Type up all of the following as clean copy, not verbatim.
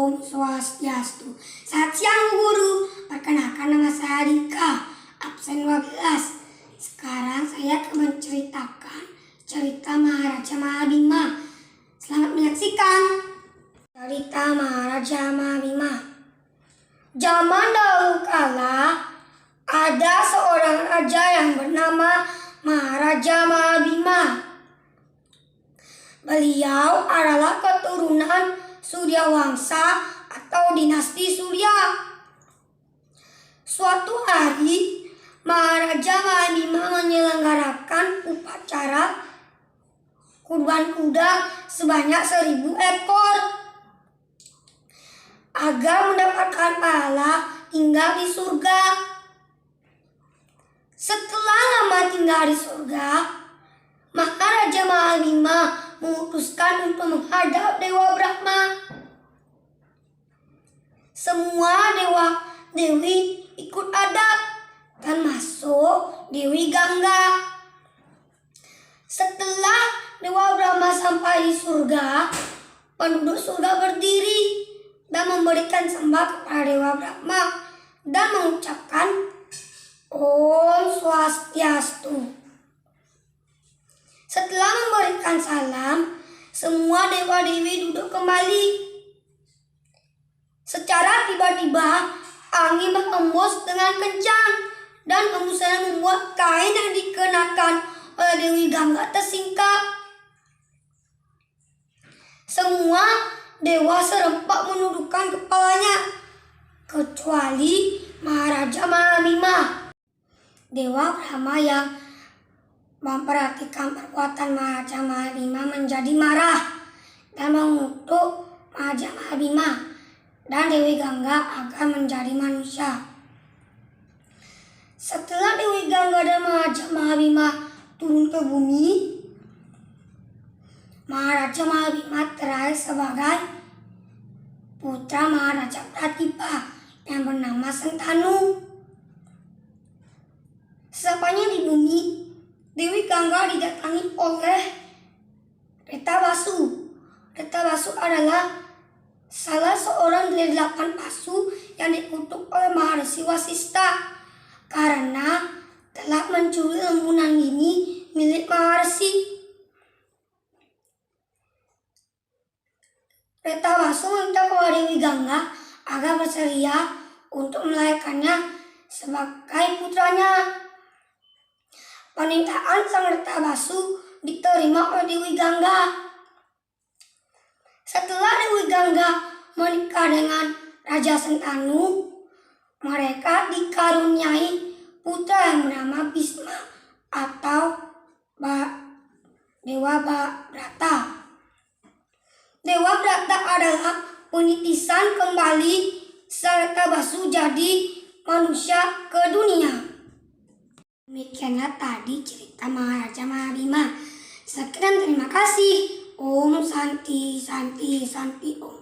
Om Swastiastu. Selamat siang Bu Guru. Perkenalkan nama saya Dika, absen 12. Sekarang saya akan menceritakan cerita Maharaja Mahabima. Selamat menyaksikan. Cerita Maharaja Mahabima. Zaman dahulu kala ada seorang raja yang bernama Maharaja Mahabima. Beliau adalah keturunan Surya Wangsa atau dinasti Surya. Suatu hari, Maharaja Mahabima menyelenggarakan upacara kurban kuda sebanyak 1000 ekor agar mendapatkan pahala tinggal di surga. Setelah lama tinggal di surga, Maharaja Mahabima memutuskan untuk menghadap Dewa Brahma. Semua dewa-dewi ikut adab, termasuk Dewi Gangga. Setelah Dewa Brahma sampai di surga, penduduk surga berdiri dan memberikan sembah kepada Dewa Brahma dan mengucapkan Om Swastiastu. Setelah memberikan salam, semua dewa-dewi duduk kembali. Secara tiba-tiba, angin berhembus dengan kencang dan hembusan membuat kain yang dikenakan oleh Dewi Gangga tersingkap. Semua dewa serempak menundukkan kepalanya, kecuali Maharaja Mahabima. Dewa Brahma yang memperhatikan perbuatan Maharaja Mahabima menjadi marah dan mengutuk Maharaja Mahabima dan Dewi Gangga agar menjadi manusia. Setelah Dewi Gangga dan Maharaja Mahabima turun ke bumi, Maharaja Mahabima terakhir sebagai putra Maharaja Pratipa yang bernama Sentanu. Sesampainya di bumi, Dewi Gangga didatangi oleh Retabasu. Retabasu adalah salah seorang dari 8 pasu yang dikutuk oleh Maharishi Wasista karena telah mencuri lembunan ini milik Maharishi. Retabasu meminta kepada Dewi Gangga agar bersedia untuk melahirkannya sebagai putranya. Permintaan sang Retabasu diterima oleh Dewi Gangga. Setelah Dewi Gangga menikah dengan Raja Sentanu, mereka dikaruniai putra yang bernama Bhisma atau Dewa Brata. Dewa Brata adalah penitisan kembali sang Retabasu jadi manusia ke dunia. Demikianlah tadi cerita Maharaja Mahabima. Sekian, terima kasih. Om Santi Santi Santi Om.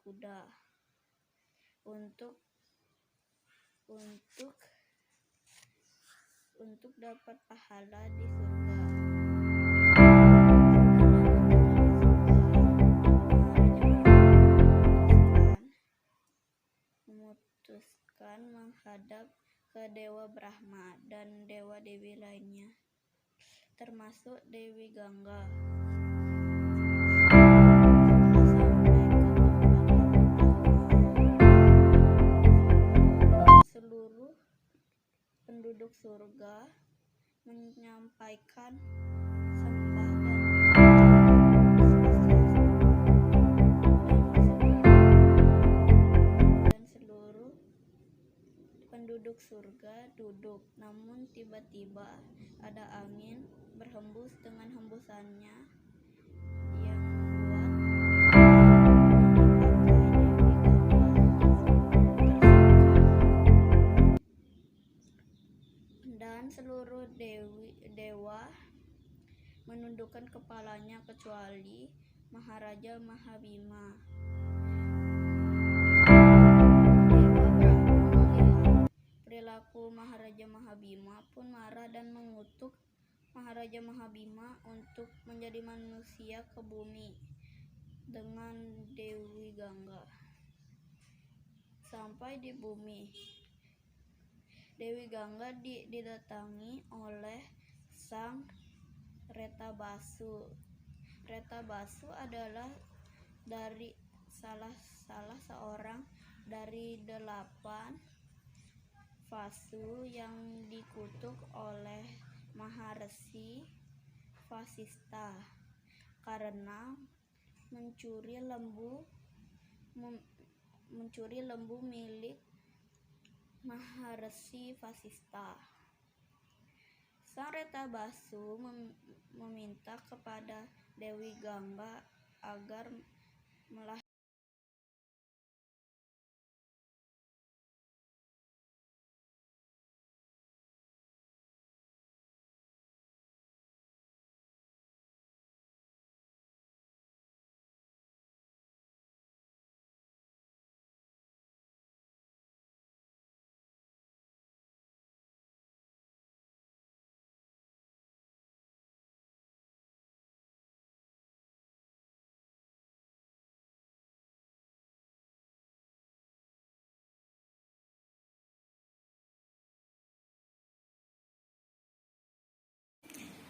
Kuda untuk dapat pahala di surga. Memutuskan menghadap ke Dewa Brahma dan dewa-dewi lainnya, termasuk Dewi Gangga. Penduduk surga menyampaikan sembah dan seluruh penduduk penduduk surga duduk, namun tiba-tiba ada angin berhembus dengan hembusannya yang membuat dan seluruh dewa menundukkan kepalanya kecuali Maharaja Mahabima. Perilaku Maharaja Mahabima pun marah dan mengutuk Maharaja Mahabima untuk menjadi manusia ke bumi dengan Dewi Gangga. Sampai di bumi, Dewi Gangga didatangi oleh sang Retabasu. Retabasu adalah dari salah seorang dari 8 Vasu yang dikutuk oleh Maharesi Vasista karena mencuri lembu milik Maharesi Vasista. Sang Retabasu meminta kepada Dewi Gangga agar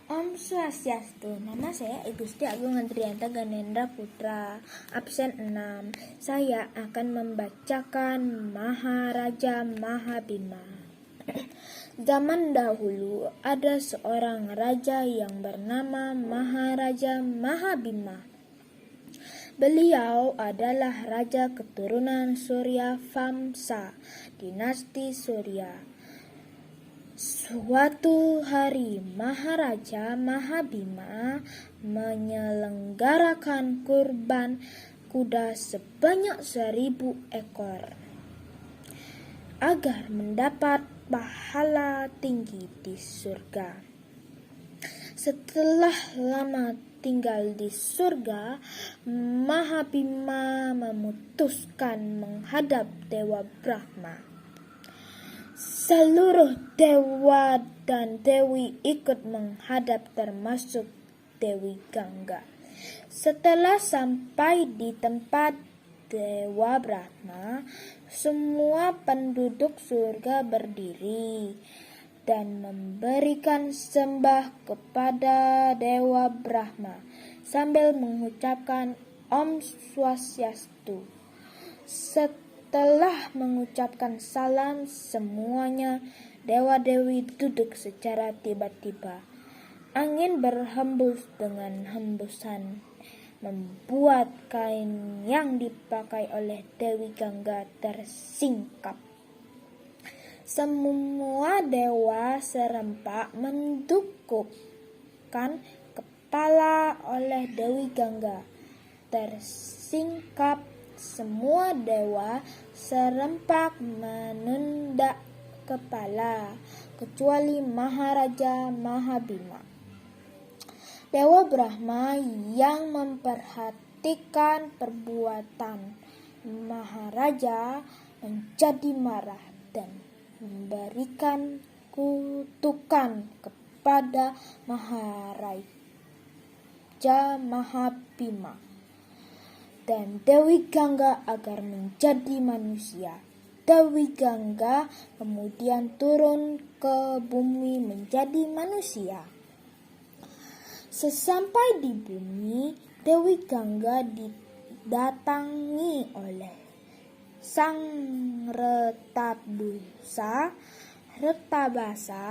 Om Swastiastu, nama saya Igusti Agung Andrianta Ganendra Putra, absen 6. Saya akan membacakan Maharaja Mahabima. Zaman dahulu ada seorang raja yang bernama Maharaja Mahabima. Beliau adalah raja keturunan Surya Vamsa, dinasti Surya. Suatu hari Maharaja Mahabima menyelenggarakan kurban kuda sebanyak 1000 ekor agar mendapat pahala tinggi di surga. Setelah lama tinggal di surga, Mahabima memutuskan menghadap Dewa Brahma. Seluruh dewa dan dewi ikut menghadap termasuk Dewi Gangga. Setelah sampai di tempat Dewa Brahma, semua penduduk surga berdiri dan memberikan sembah kepada Dewa Brahma sambil mengucapkan Om Swastiastu. Setelah mengucapkan salam semuanya, dewa-dewi duduk secara tiba-tiba. Angin berhembus dengan hembusan, membuat kain yang dipakai oleh Dewi Gangga tersingkap. Semua dewa serempak mendukupkan kepala oleh Dewi Gangga. Tersingkap, semua dewa serempak menunduk kepala, kecuali Maharaja Mahabima. Dewa Brahma yang memperhatikan perbuatan Maharaja menjadi marah dan memberikan kutukan kepada Maharaja Mahabima dan Dewi Gangga agar menjadi manusia. Dewi Gangga kemudian turun ke bumi menjadi manusia. Sesampai di bumi, Dewi Gangga didatangi oleh sang Retabasa. Retabasa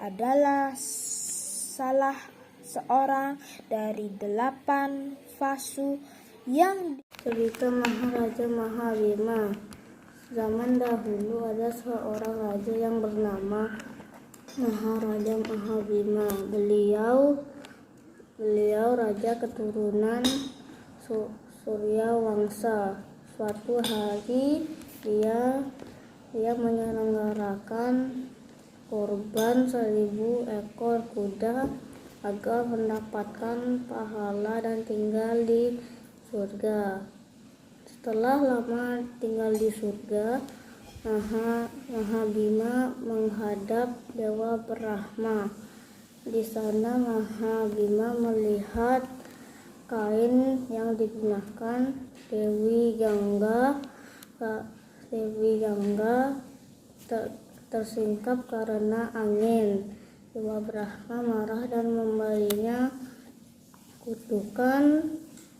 adalah salah seorang dari 8 Vasu yang Cerita Maharaja Mahabima. Zaman dahulu ada seorang raja yang bernama Maharaja Mahabima. Beliau raja keturunan Surya Wangsa. Suatu hari dia menyelenggarakan kurban 1000 ekor kuda agar mendapatkan pahala dan tinggal di surga. Setelah lama tinggal di surga, Mahabima menghadap Dewa Brahma. Di sana Mahabima melihat kain yang digunakan Dewi Gangga tersingkap karena angin. Dewa Brahma marah dan memberinya kutukan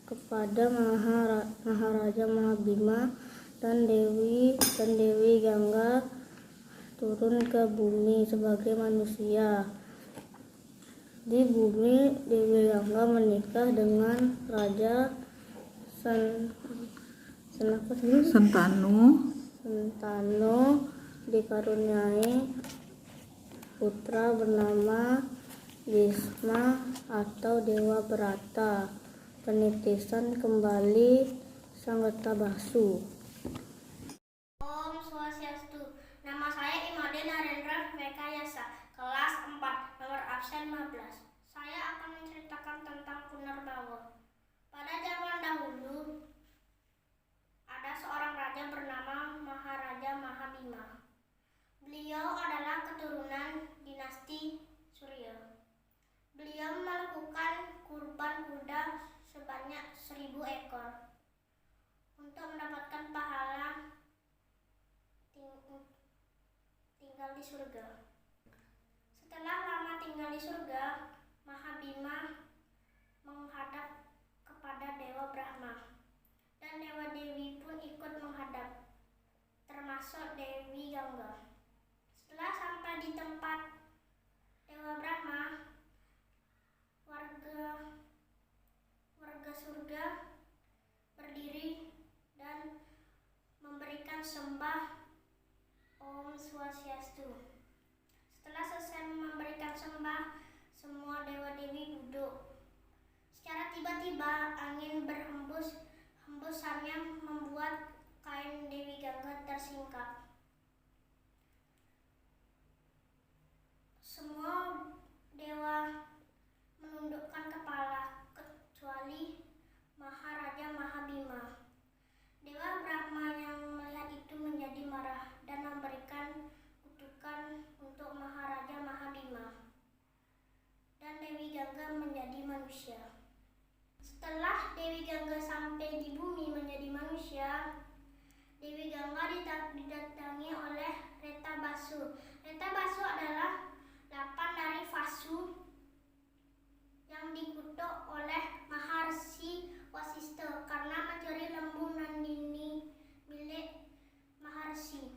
kepada Maharaja Mahabima dan Dewi Gangga turun ke bumi sebagai manusia. Di bumi, Dewi Gangga menikah dengan Raja Sentanu dikaruniai putra bernama Bisma atau Dewa Brata. Penitisan kembali Sang Retabasu. Om Swastiastu. Nama saya Imade Narendra Mekayasa, kelas 4, nomor absen 15. Saya akan menceritakan tentang Punarbawa. Pada zaman dahulu, ada seorang raja bernama Maharaja Mahabima. Beliau adalah keturunan dinasti Surya. Beliau melakukan kurban kuda sebanyak 1000 ekor untuk mendapatkan pahala tinggal di surga. Setelah lama tinggal di surga, Mahabima menghadap kepada Dewa Brahma, dan Dewa Dewi pun ikut menghadap, termasuk Dewi Gangga. Setelah sampai di tempat Dewa Brahma, warga surga berdiri dan memberikan sembah Om Swastiastu. Setelah selesai memberikan sembah, semua dewa-dewi duduk. Secara tiba-tiba angin hembusannya membuat kain Dewi Gangga tersingkap. Semua dewa menundukkan kepala kecuali Maharaja Mahabima. Dewa Brahma yang melihat itu menjadi marah dan memberikan kutukan untuk Maharaja Mahabima, dan Dewi Gangga menjadi manusia. Setelah Dewi Gangga sampai di bumi menjadi manusia, Dewi Gangga didatangi oleh Retabasu. Retabasu adalah 8 dari Vasu yang dikutuk oleh Maharsi Wasista karena mencuri lembu Nandini milik Maharsi.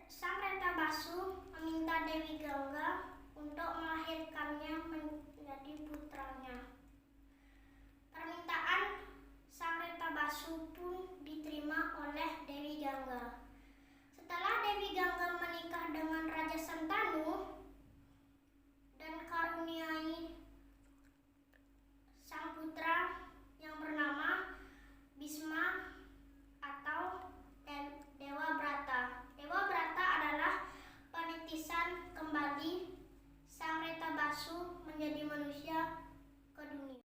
Sang Retabasu meminta Dewi Gangga untuk melahirkannya menjadi putranya. Permintaan Sang Retabasu pun diterima oleh Dewi Gangga. Setelah Dewi Gangga menikah dengan Raja Sentanu dan karuniai sang putra yang bernama Bisma atau Dewa Brata. Dewa Brata adalah penitisan kembali Sang Retabasu menjadi manusia ke dunia.